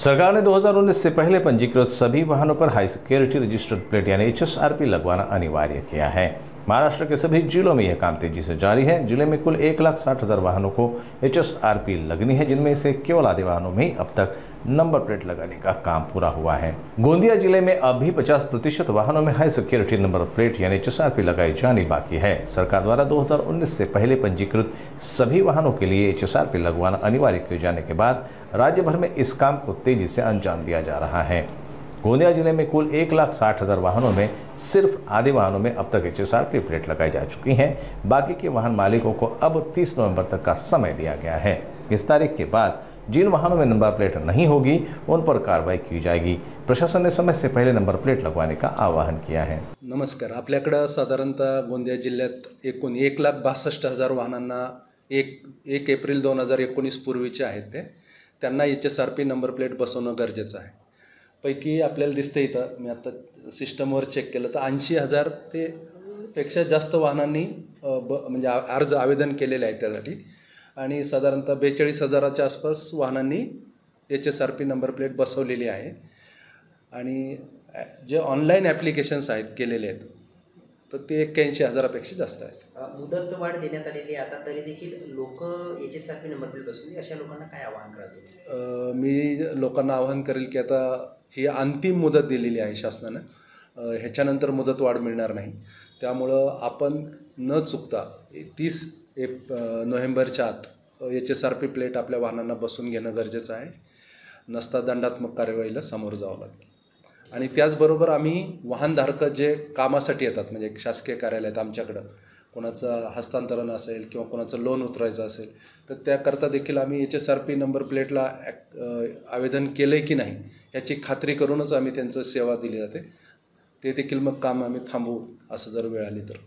सरकार ने 2019 से पहले पंजीकृत सभी वाहनों पर हाई सिक्योरिटी रजिस्टर्ड प्लेट यानी HSRP लगवाना अनिवार्य किया है। महाराष्ट्र के सभी जिलों में यह काम तेजी से जारी है। जिले में कुल 1,60,000 वाहनों को HSRP लगनी है, जिनमें से केवल आधे वाहनों में ही अब तक नंबर प्लेट लगाने का काम पूरा हुआ है। गोंदिया जिले में अभी 50% वाहनों में हाई सिक्योरिटी नंबर प्लेट यानी HSRP लगाई जानी बाकी है। सरकार द्वारा 2019 से पहले पंजीकृत सभी वाहनों के लिए HSRP लगवाना अनिवार्य किए जाने के बाद राज्य भर में इस काम को तेजी से अंजाम दिया जा रहा है। गोंदिया जिले में कुल 1,60,000 वाहनों में सिर्फ आधे वाहनों में अब तक HSRP प्लेट लगाई जा चुकी हैं। बाकी के वाहन मालिकों को अब 30 नवंबर तक का समय दिया गया है। इस तारीख के बाद जिन वाहनों में नंबर प्लेट नहीं होगी उन पर कार्रवाई की जाएगी। प्रशासन ने समय से पहले नंबर प्लेट लगवाने का आवाहन किया है। नमस्कार। आपल्याकडं साधारणतः गोंदिया जिल्ह्यात एकूण 1,62,000 वाहनांना 1 एप्रिल 2019 पूर्वीचे आहेत त्यांना HSRP नंबर प्लेट बसवणं गरजेचं आहे। पैकी आपल्याला दिसतं इथं मी आता सिस्टमवर चेक केलं तर 80,000 ते पेक्षा जास्त वाहनांनी म्हणजे अर्ज आवेदन केलेले आहेत त्यासाठी आणि साधारणतः 42,000च्या आसपास वाहनांनी HSRP नंबर प्लेट बसवलेली आहे आणि जे ऑनलाईन ॲप्लिकेशन्स आहेत केलेले आहेत तर ते 81,000पेक्षा जास्त आहेत। मुदतवाढ देण्यात आलेली आहे आता तरी देखील लोक HSRP नंबर प्लेट बसवली, अशा लोकांना काय आवाहन कराल? मी लोकांना आवाहन करेल की आता ही अंतिम मुदत दिलेली आहे शासनानं, ह्याच्यानंतर मुदतवाढ मिळणार नाही। त्यामुळं आपण न चुकता 30 नोव्हेंबरच्या आत HSRP प्लेट आपल्या वाहनांना बसवून घेणं गरजेचं आहे, नसता दंडात्मक कार्यवाहीला सामोरं जावं लागेल। आणि त्याचबरोबर आम्ही वाहनधारक जे कामासाठी येतात म्हणजे शासकीय कार्यालयात आमच्याकडं कोणाचं हस्तांतरण असेल किंवा कोणाचं लोन उतरायचं असेल तर त्याकरता देखील आम्ही HSRP नंबर प्लेटला आवेदन केलं आहे की नाही याची खात्री करूनच आम्ही त्यांचं सेवा दिली जाते। ते देखील मग काम आम्ही थांबवू असं जर वेळ आली तर।